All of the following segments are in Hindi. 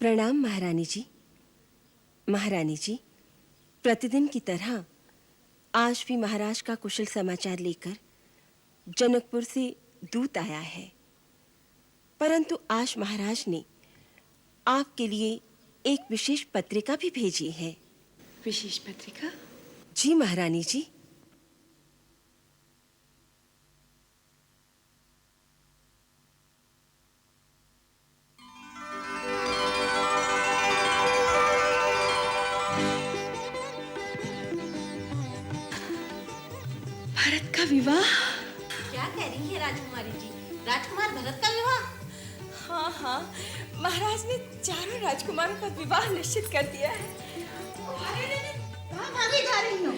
प्रणाम महारानी जी। महारानी जी, प्रतिदिन की तरह आज भी महाराज का कुशल समाचार लेकर जनकपुर से दूत आया है, परंतु आज महाराज ने आपके लिए एक विशेष पत्रिका भी भेजी है। विशेष पत्रिका? जी महारानी जी। भरत का विवाह? क्या कह रही है राजकुमारी जी? राजकुमार भरत का विवाह? हाँ हाँ, महाराज ने चारों राजकुमारों का विवाह निश्चित कर दिया है। कहाँ भागी जा रही हो?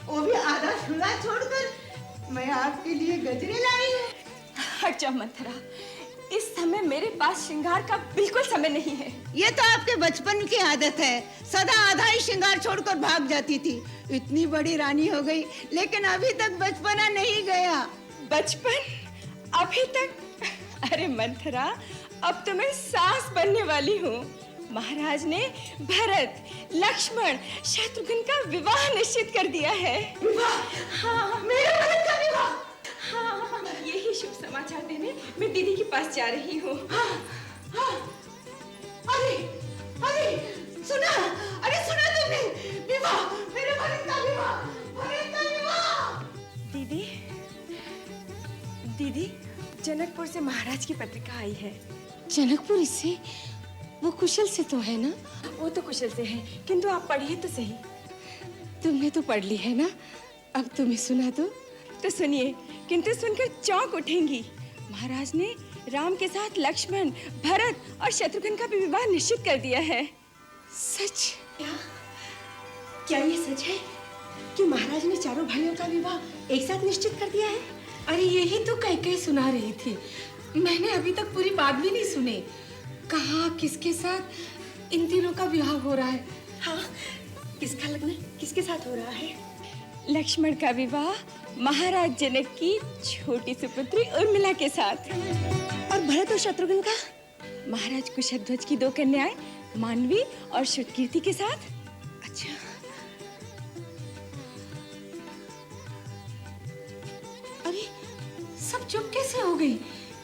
वो भी आधा श्रृंगार छोड़कर। मैं आपके लिए गजरे लाई हूँ। हट जा मंथरा, इस समय मेरे पास श्रृंगार का बिल्कुल समय नहीं है। ये तो आपके बचपन की आदत है, सदा आधा ही श्रृंगार छोड़कर भाग जाती थी। इतनी बड़ी रानी हो गई लेकिन अभी तक बचपना नहीं गया। बचपन? अभी तक? अरे मंथरा, अब तो मैं सास बनने वाली हूँ। महाराज ने भरत, लक्ष्मण, शत्रुघ्न का विवाह निश्चित कर दिया है। विवाह? हाँ, मेरे भरत का विवाह? हाँ, यही शुभ समाचार देने मैं दीदी के पास जा रही हूँ। हाँ, हाँ। अरे, अरे, सुना? अरे सुना तुमने? विवाह, मेरे भरत का विवाह, भरत का विवाह। दीदी, दीदी, जनकपुर से महाराज की पत्रिका आई है। जनकपुर से? वो कुशल से तो है ना? वो तो कुशल से है, किंतु आप पढ़िए तो सही। तुमने तो पढ़ ली है ना, अब तुम्हें सुना दो। तो सुनिए, किंतु सुनकर चौंक उठेंगी। महाराज ने राम के साथ लक्ष्मण, भरत और शत्रुघ्न का भी विवाह निश्चित कर दिया है। सच? क्या ये सच है कि महाराज ने चारों भाइयों का विवाह एक साथ निश्चित कर दिया है? अरे यही तो कई सुना रही थी। मैंने अभी तक पूरी बात भी नहीं सुनी। कहाँ किसके साथ इन तीनों का विवाह हो रहा है? हाँ, किसका लग्न किसके साथ हो रहा है? लक्ष्मण का विवाह महाराज जनक की छोटी सुपुत्री उर्मिला के साथ। और भरत और शत्रुघ्न का? महाराज कुशध्वज की दो कन्याएं मानवी और श्रुतकीर्ति के साथ। अच्छा, अरे सब चुप कैसे हो गई?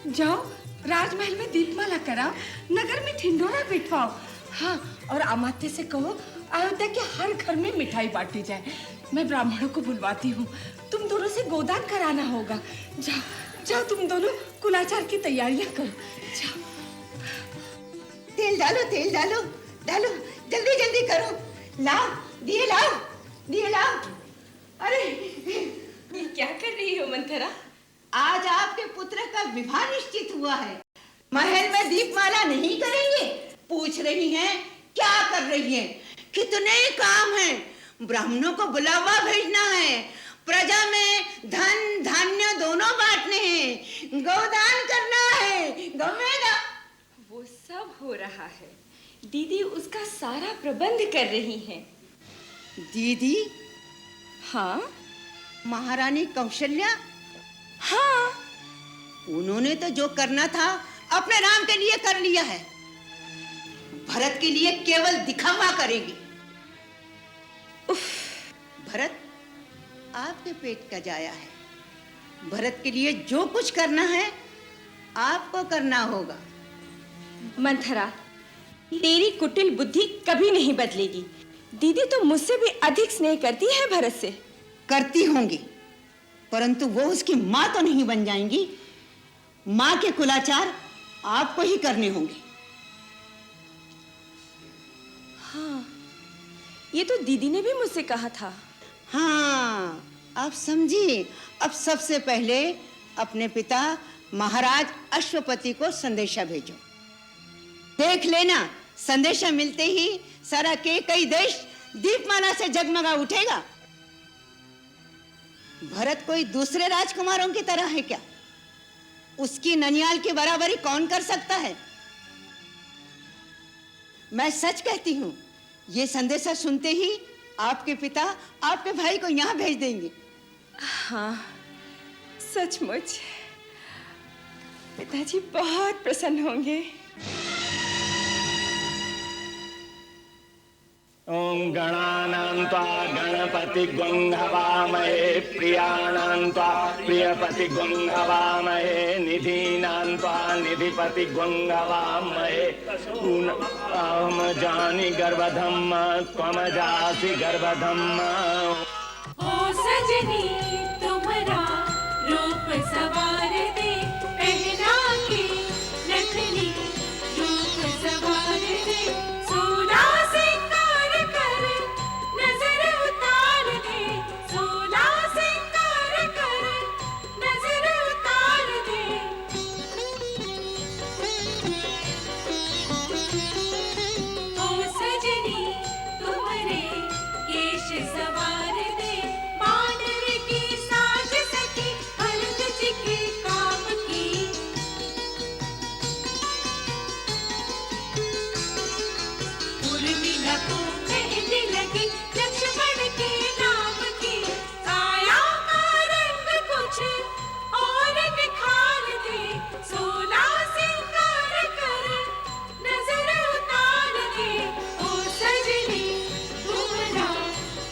जाओ राजमहल में दीपमाला कराओ, नगर में ढिंढोरा बिठवाओ। हाँ, और अमात्य से कहो अयोध्या के हर घर में मिठाई बांटी जाए। मैं ब्राह्मणों को बुलवाती हूँ, तुम दोनों से गोदान कराना होगा। जाओ जाओ, तुम दोनों कुलाचार की तैयारियां करो। जाओ। तेल डालो, तेल डालो, डालो, जल्दी जल्दी करो। लाओ, दिए लाओ, दिए लाओ। अरे ये क्या कर रही हो मंथरा? आज आपके पुत्र का विवाह निश्चित हुआ है। महल में दीपमाला नहीं करेंगे? पूछ रही हैं क्या कर रही हैं? कितने काम हैं। ब्राह्मणों को बुलावा भेजना है, प्रजा में धन धान्य दोनों बांटने हैं, गोदान करना है, गमेगा। वो सब हो रहा है, दीदी उसका सारा प्रबंध कर रही हैं। दीदी? हाँ? महारानी कौशल्या? हाँ। उन्होंने तो जो करना था अपने राम के लिए कर लिया है, भरत के लिए केवल दिखावा करेगी। भरत आपके पेट का जाया है, भरत के लिए जो कुछ करना है आपको करना होगा। मंथरा, तेरी कुटिल बुद्धि कभी नहीं बदलेगी। दीदी तो मुझसे भी अधिक स्नेह करती है भरत से। करती होंगी, परंतु वो उसकी मां तो नहीं बन जाएंगी। मां के कुलाचार आपको ही करने होंगे। हाँ, ये तो दीदी ने भी मुझसे कहा था। हाँ, अब समझिए। अब सबसे पहले अपने पिता महाराज अश्वपति को संदेशा भेजो। देख लेना, संदेशा मिलते ही सारा के कई देश दीपमाला से जगमगा उठेगा। भरत कोई दूसरे राजकुमारों की तरह है क्या? उसकी ननियाल की बराबरी कौन कर सकता है? मैं सच कहती हूँ, ये संदेशा सुनते ही आपके पिता आपके भाई को यहाँ भेज देंगे। हाँ, सचमुच पिताजी बहुत प्रसन्न होंगे। ओम गणानां त्वा गणपतिग्ं हवामहे प्रियाणां त्वा प्रियपतिग्ं हवामहे निधीनां त्वा निधिपतिग्ं हवामहे अहम जानि गर्भधम् त्वम जासि गर्भधम्। ओ सजनी तुम्हारा रूप सवार दे पहना के नथनी रूप सवार दे सोला सिंगार कर नजर उतार दे सोला सिंगार कर नजर उतार दे। ओ सजनी तुम्हारे केश सवार दे मानव की साज सकी हरद के काम की। उर्मिला को मेहंदी लगी लक्ष्मण के नाम की काया का रंग कुछ और निखार दे सोला सिंगार कर नजर उतार दे। ओ सजनी तुम्हारा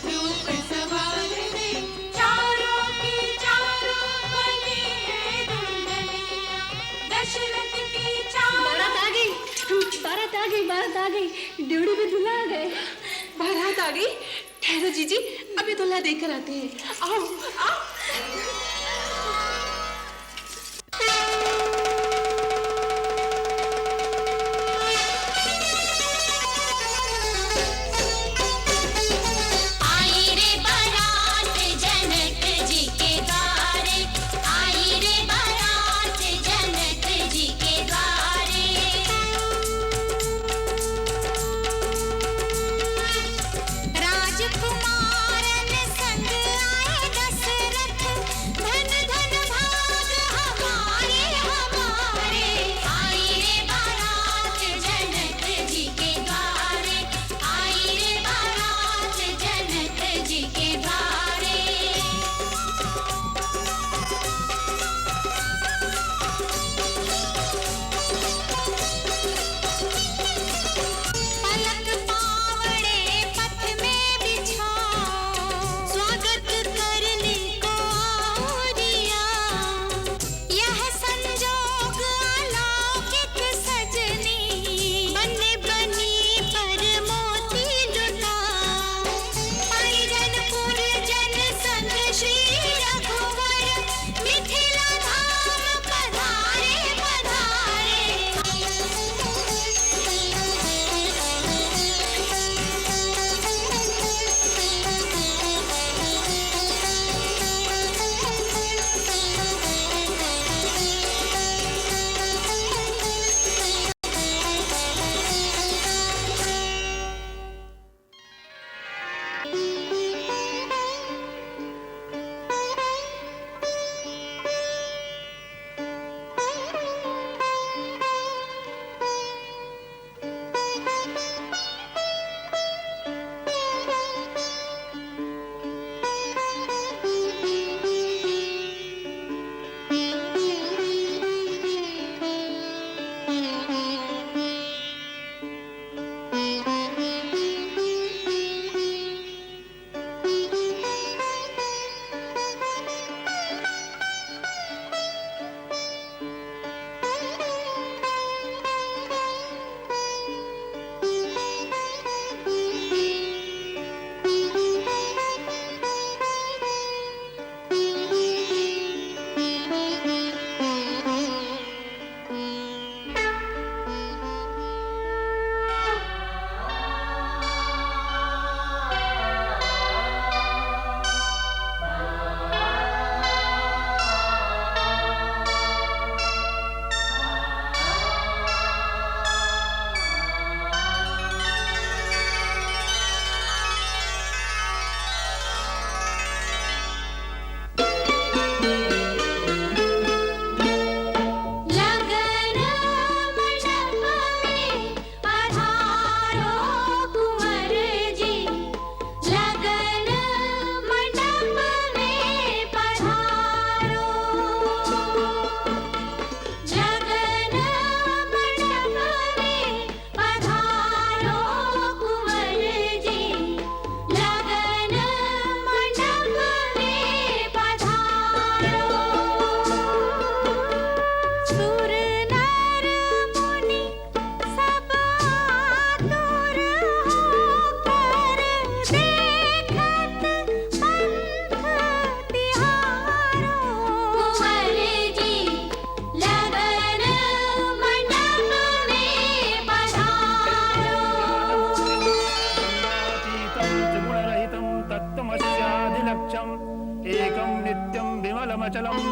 रूप सवार दे चारों की चारों बने दुल्हनिया दशरथ की चारों। बारात आ गई बारात आ गई ड्योढ़ी में दूल्हा आ गए। बारात आ गई। ठहरो जीजी, अभी दूल्हा देकर आते हैं। आओ आओ। आई रे बारात जनक जी के द्वारे आई रे बारात जनक जी के द्वारे। राजकुमारन संग आए दशरथ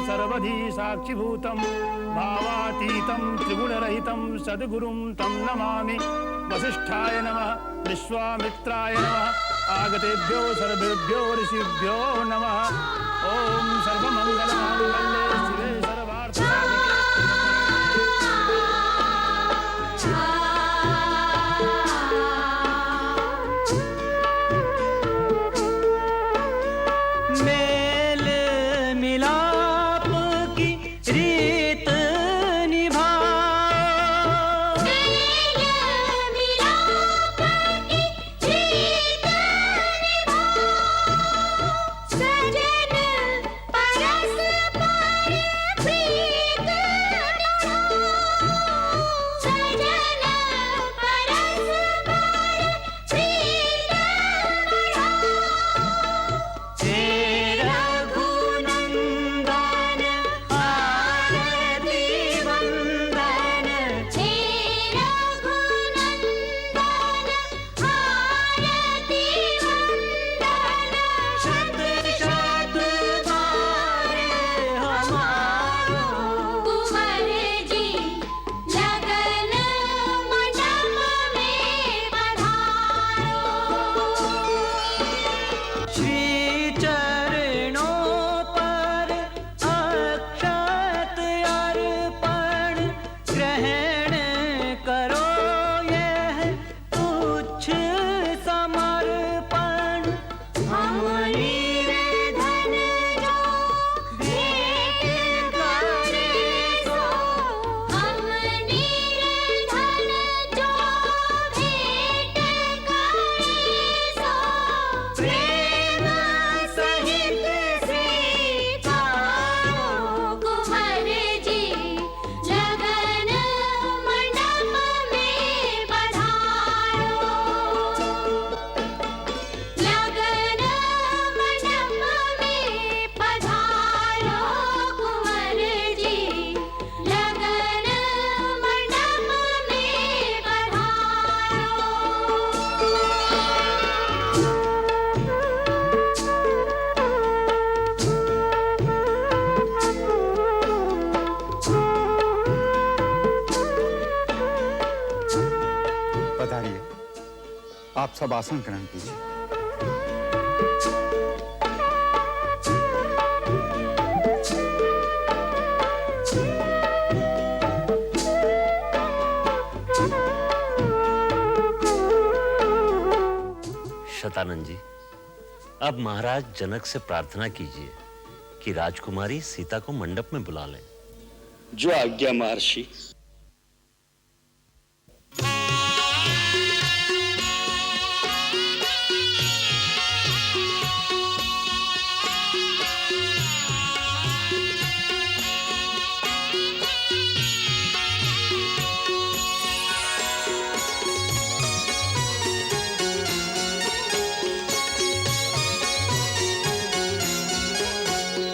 सर्वधी साक्षिभूतं भावातीतं त्रिगुणरहितं सद्गुरुं तं नमामि। वसिष्ठाय नमः, विश्वामित्राय नमः, आगतेभ्यो सर्वेभ्यो ऋषिभ्यो नमः। ओम सर्वमंगलमांगल्ये शिवे सर्वार्थसाधिके। मेल मिलाप की रीत निभाओ, मेल मिलाप की रीत निभाओ, सजन परस्पर प्रीत बढ़ाओ, सजन परस्पर प्रीत बढ़ाओ। हे रघुनंदन आरती वंदन, हे रघुनंदन आरती वंदन, शत शत बार हमारो कुंवर जी लगन मंडप में पधारो। श्री चरणों पर अक्षत अर्पण ग्रहण करो, यह तुच्छ समर्पण। हम निर्धन जो भेंट करे सो, हम निर्धन जो भेंट करे सो, प्रेम सहित स्वीकारो। कुंवर जी लगन मंडप में पधारो, लगन मंडप में पधारो, कुंवर जी लगन मंडप में पधारिए, आप सब आसन ग्रहण कीजिए। शतानंद जी, अब महाराज जनक से प्रार्थना कीजिए कि राजकुमारी सीता को मंडप में बुला लें। जो आज्ञा महर्षि।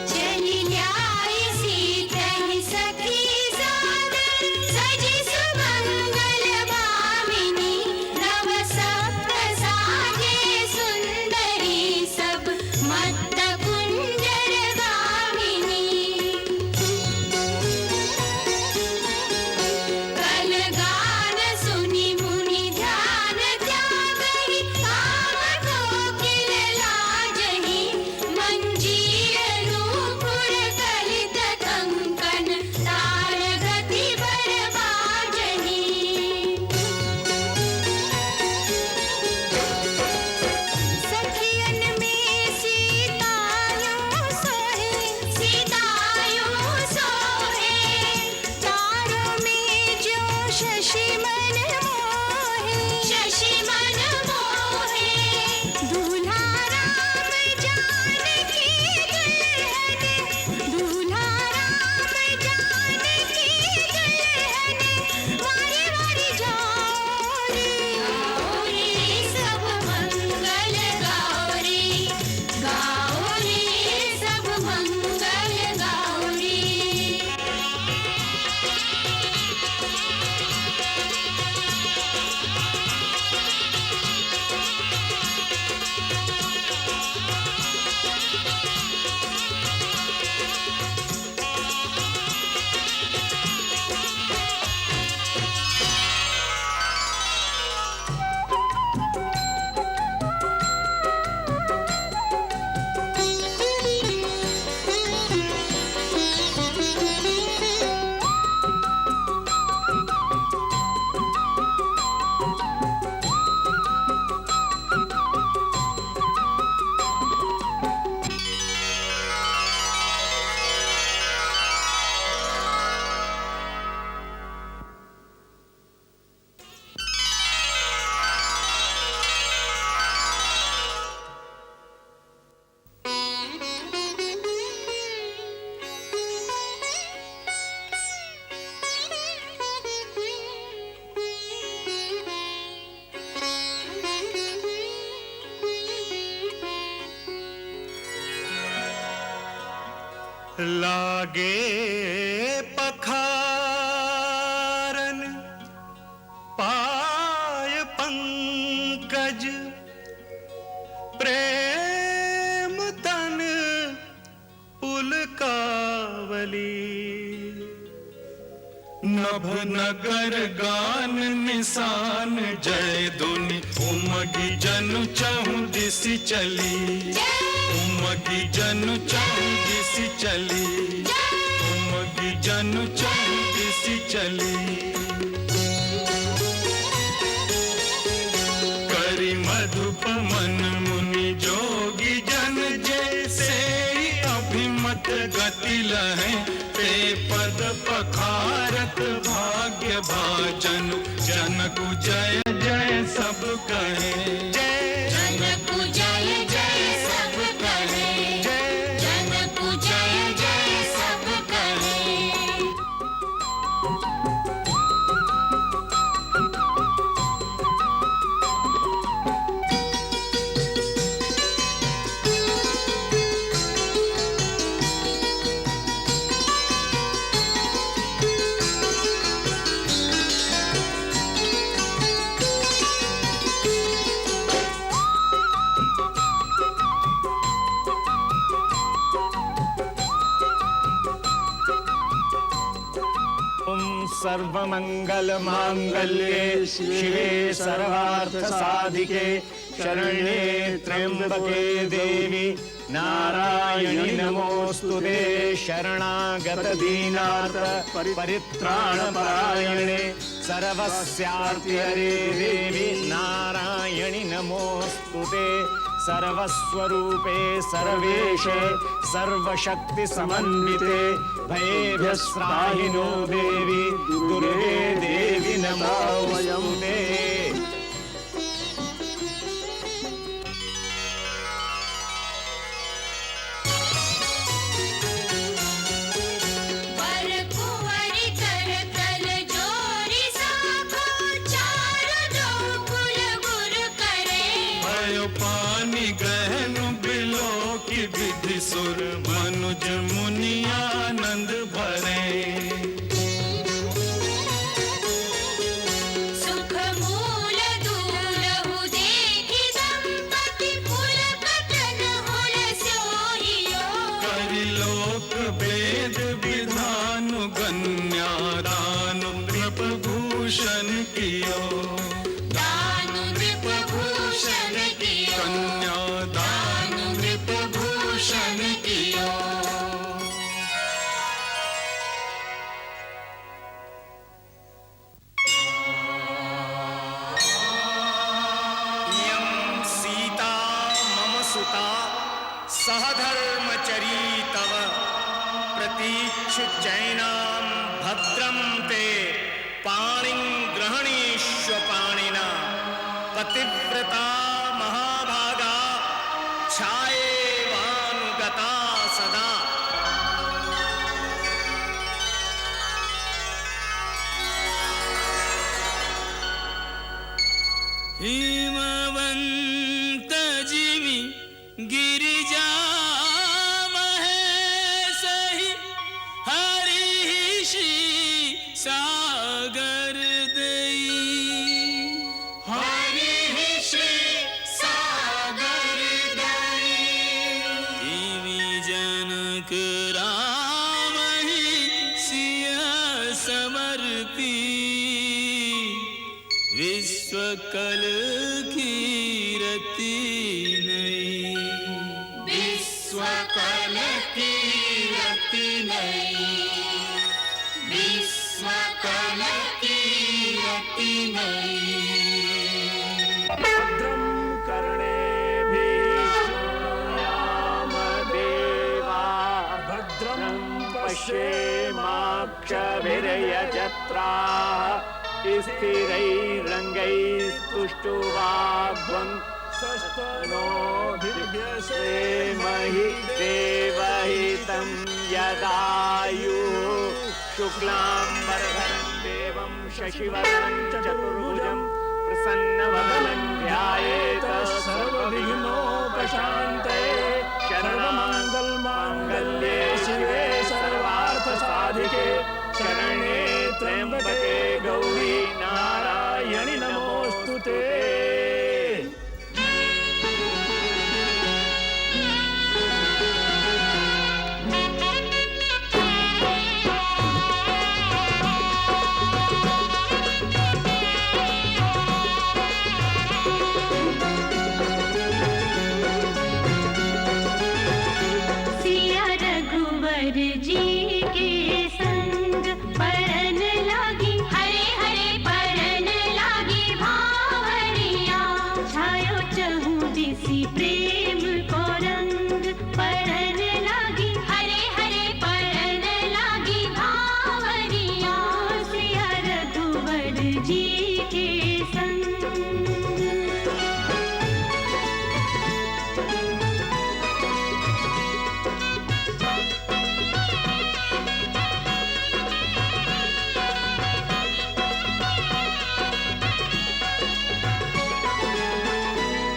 चली न्याय सीत ही सखी सादर, लागे पखारन पाय पंकज प्रेम तन पुलकावली नभ नगर गान निशान जय दुनि उमगी जनु चहु दिसि चली उमगी जनु चहु दिसि चली उमगी जनु चहु दिसि चली करि मधुप मन मुनि जोगी जन जैसे अभिमत गति लहै पे पद पखारत भाग्य भाजन जनकु जय जय सब कहे जनकु जय जय सब कहे जनकु जय जय सब कहे सर्वमंगल मांगल्ये शिवे सर्वार्थ साधिके शरण्ये त्र्यंबके देवी नारायणी नमोस्तुते शरणागत दीनार्थ परित्राण परायणे सर्वस्यार्ति हरे देवी नारायणी नमोस्तुते सर्वस्वरूपे सर्वेशे सर्वशक्ति समन्विते भयेभ्यस्त्राहिनो देवी दुर्गे देवी नमोस्तुते पानी गहन बिलो की विधि सुर मनुज मुनियानंद भरे सुख मूल दूलहु देखि संपत्ति फूल कटन होल सोहियो करि लोक वेद विधान गण्यादान नृप भूषण कियो कन्यादान नृप भूषण कियो यं सीता मम सुता सहधर्मचरी तव प्रतीक्षु जैनां भद्रं ते पाणिं ग्रहणीष्व पाणिना पतिव्रता महाभागा छायेवानुगता सदा हिमवंत जीवी गिरिजा महेशहि हरि श्री सागर देई राम ही सिया समर्पी विश्व कल कीरति नहीं विश्व कल कीरति नहीं विश्व कल कीरति नहीं भद्रं कर्णेभिः देवा भद्रं पश्येमाक्षभिर्यजत्राः स्थिरैरङ्गैस्तुष्टुवाग्वं सस्तनोभिर्व्यसेमहि देवहितं यदायुः शुक्लाम्बरधरं देवं शशिवर्णं चतुर्भुजं प्रसन्नवदनं ध्यायेत सर्वविघ्नोपशान्तये शरणमङ्गलमाङ्गल्ये शिवे साधिके शरण्ये त्र्यंबके गौरी नारायणि नमोस्तुते। सिया रघुवर जी के संग परन लागी, हरे हरे परन लागी भावरिया। छायो चहु दिसी प्रेम को रंग, परन लागी हरे हरे परन लागी भावरिया। सिया रघुवर जी के संग।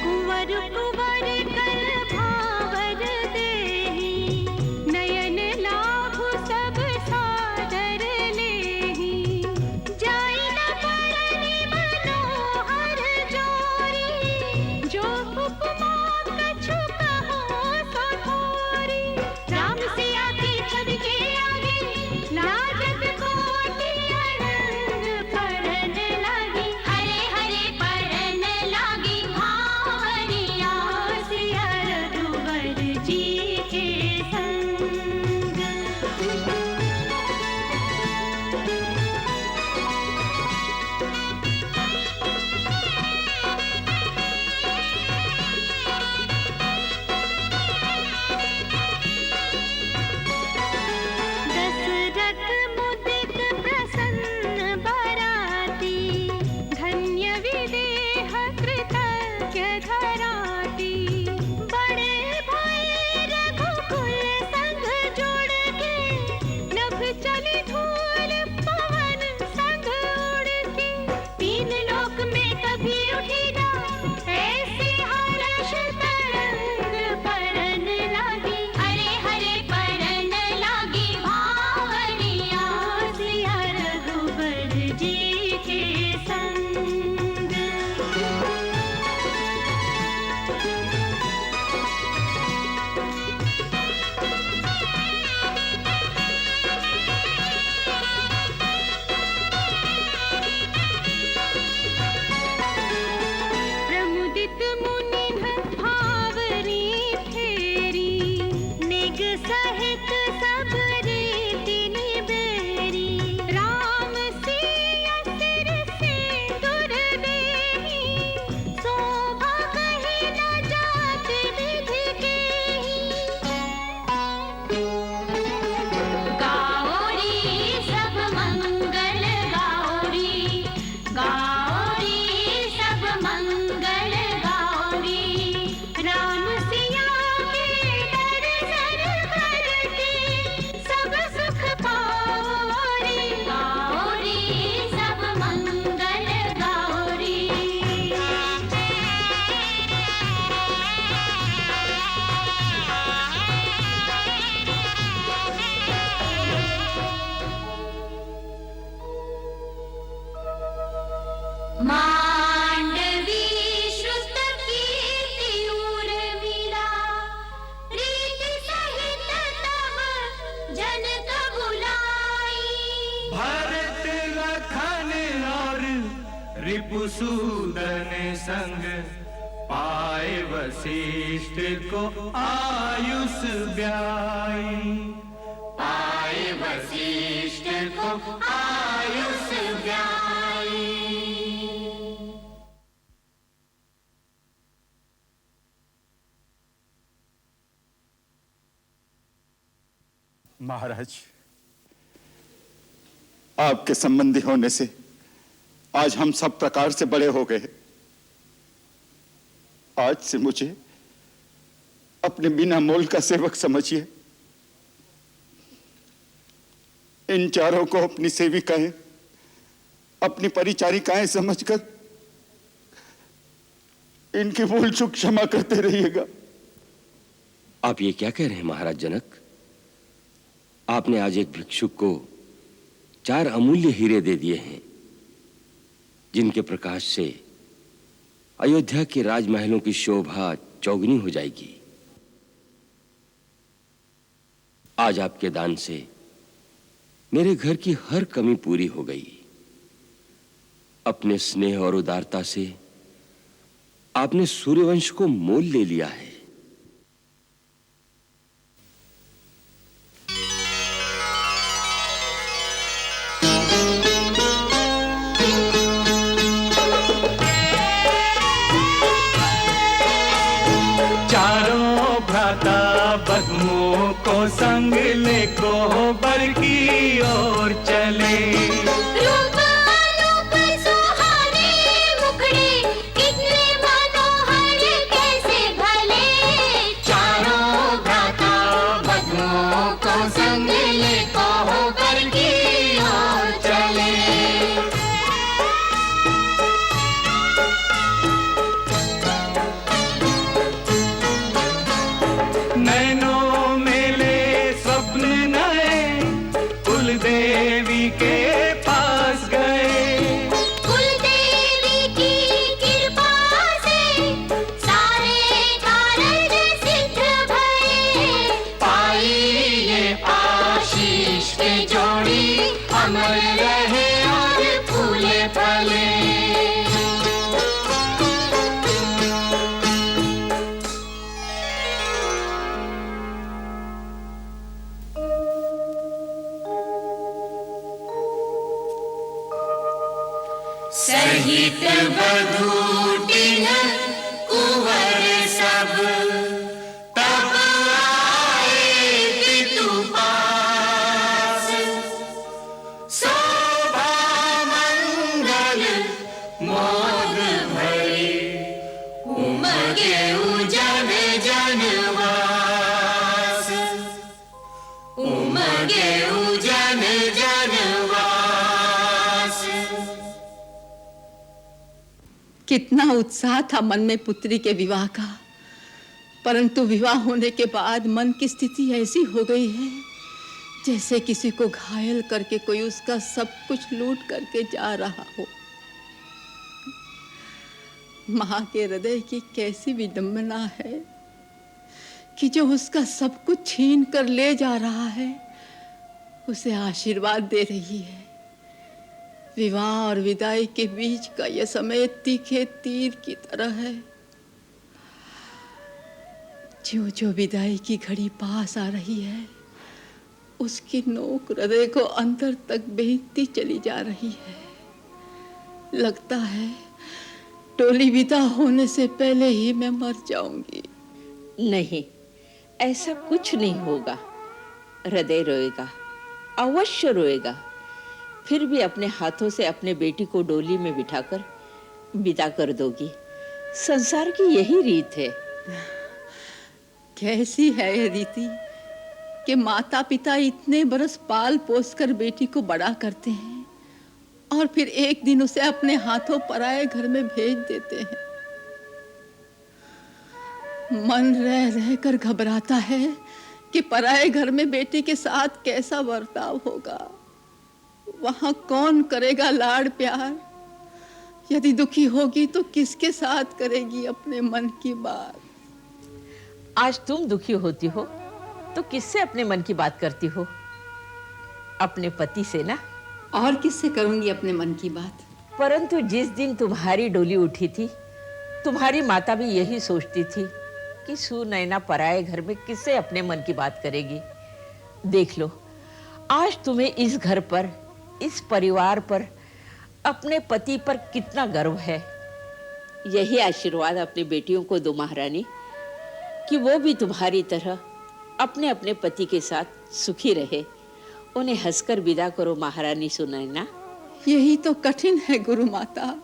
कुंवर कुंवर कर भावर देहि, नयन लाभु सब सादर लेहि। जाई न परनि मनोहर जोरी, जो उपमा कछु कहो सो थोरी। राम सिया की छवि के आगे, लाजत कोटि अनंग। परन लागी हरे हरे परन लागी भावरिया। सिया रघुवर जी के संग। दशरथ मुदित प्रसन्न बराती, धन्य विदेह कृतज्ञ धराती। बड़े भय रघुकुल संग जोड़ के, नभ चली धूल पवन संग उड़ के। तीन लोक में कभी उठी ना ऐसी हर्ष तरंग। परन लागी हरे हरे परन लागी भावरिया। सिया रघुवर जी के संग। प्रमुदित मुनिन भावरी फेरी, निग सहित सब रीति निबेरी। राम सिया सिर सिंदूर देहि, शोभा कहीं न जात विधि केहि। गाओरी सब मंगल गाओरी, गाओरी सब मंगल गाओरी। राम सिया के दर्शन करके, सब सुख पाओरी। गाओरी सब मंगल गाओरी। मांडवी श्रुत कीर्ति उर्मिला, प्रीति सहित तब जनक बुलाई। भरत लखन और रिपुसूदन संग, पाए वशिष्ठ को आयुष ब्याई। पाए वशिष्ठ को आयुष ब्याई। महाराज, आपके संबंधी होने से आज हम सब प्रकार से बड़े हो गए। आज से मुझे अपने बिना मोल का सेवक समझिए। इन चारों को अपनी सेविकाएं, अपनी परिचारिकाएं समझकर इनकी भूल चूक क्षमा करते रहिएगा। आप ये क्या कह रहे हैं महाराज जनक? आपने आज एक भिक्षुक को 4 अमूल्य हीरे दे दिए हैं, जिनके प्रकाश से अयोध्या के राजमहलों की शोभा चौगुनी हो जाएगी। आज आपके दान से मेरे घर की हर कमी पूरी हो गई। अपने स्नेह और उदारता से आपने सूर्यवंश को मोल ले लिया है। चारों भ्राता बदमुओं को संग ले कोहबर की ओर चले। सहित बधूटिन कुंवर सब तब आए पितु पास। शोभा मंगल मोद भरी उमगे उजन जनवास। उमगे उजन जनवास। कितना उत्साह था मन में पुत्री के विवाह का, परंतु विवाह होने के बाद मन की स्थिति ऐसी हो गई है जैसे किसी को घायल करके कोई उसका सब कुछ लूट करके जा रहा हो। मां के हृदय की कैसी विडंबना है कि जो उसका सब कुछ छीन कर ले जा रहा है उसे आशीर्वाद दे रही है। विवाह और विदाई के बीच का यह समय तीखे तीर की तरह है। जो विदाई की घड़ी पास आ रही है उसकी नोक हृदय को अंदर तक बेचती चली जा रही है। लगता है टोली विदा होने से पहले ही मैं मर जाऊंगी। नहीं, ऐसा कुछ नहीं होगा। हृदय रोएगा, अवश्य रोएगा। फिर भी अपने हाथों से अपने बेटी को डोली में बिठाकर विदा कर दोगी। संसार की यही रीत है। कैसी है यह रीति कि माता पिता इतने बरस पाल पोस कर बेटी को बड़ा करते हैं और फिर एक दिन उसे अपने हाथों पराए घर में भेज देते हैं। मन रह रह कर घबराता है कि पराए घर में बेटी के साथ कैसा बर्ताव होगा। वहां कौन करेगा लाड़ प्यार। यदि दुखी होगी तो किसके साथ करेगी अपने मन की बात। आज तुम दुखी होती हो तो किससे अपने मन की बात करती हो? अपने पति से ना। और किससे करूंगी अपने मन की बात? परंतु जिस दिन तुम्हारी डोली उठी थी तुम्हारी माता भी यही सोचती थी कि सुनैना पराए घर में किससे अपने मन की बात करेगी। देख लो, आज तुम्हें इस घर पर, इस परिवार पर, अपने पति पर कितना गर्व है। यही आशीर्वाद अपनी बेटियों को दो महारानी, कि वो भी तुम्हारी तरह अपने अपने पति के साथ सुखी रहे। उन्हें हंसकर विदा करो महारानी सुनैना। यही तो कठिन है गुरु माता।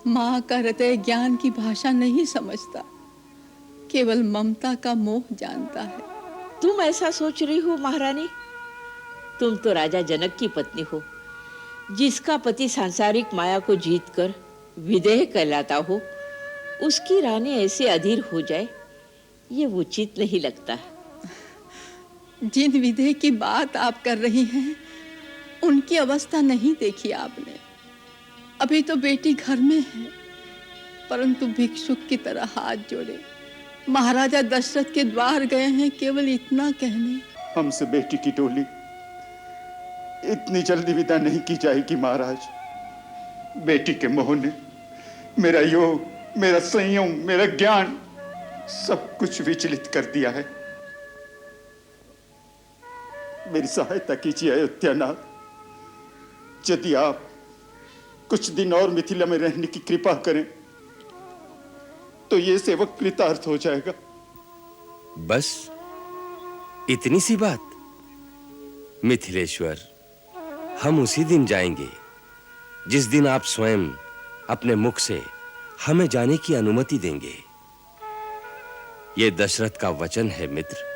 माँ का हृदय ज्ञान की भाषा नहीं समझता, केवल ममता का मोह जानता है। तुम ऐसा सोच रही हो महारानी? तुम तो राजा जनक की पत्नी हो, जिसका पति सांसारिक माया को जीतकर विदेह कहलाता हो। उसकी रानी ऐसे अधीर हो जाए, ये उचित नहीं लगता। जिन विधि की बात आप कर रही हैं उनकी अवस्था नहीं देखी आपने। अभी तो बेटी घर में है, परंतु भिक्षुक की तरह हाथ जोड़े महाराजा दशरथ के द्वार गए हैं केवल इतना कहने। हमसे बेटी की डोली इतनी जल्दी विदा नहीं की जाएगी महाराज। बेटी के मोह ने मेरा योग, मेरा संयम, मेरा ज्ञान सब कुछ विचलित कर दिया है। मेरी सहायता कीजिए अयोध्यानाथ। यदि आप कुछ दिन और मिथिला में रहने की कृपा करें तो ये सेवक कृतार्थ हो जाएगा। बस इतनी सी बात? मिथिलेश्वर, हम उसी दिन जाएंगे जिस दिन आप स्वयं अपने मुख से हमें जाने की अनुमति देंगे। ये दशरथ का वचन है मित्र।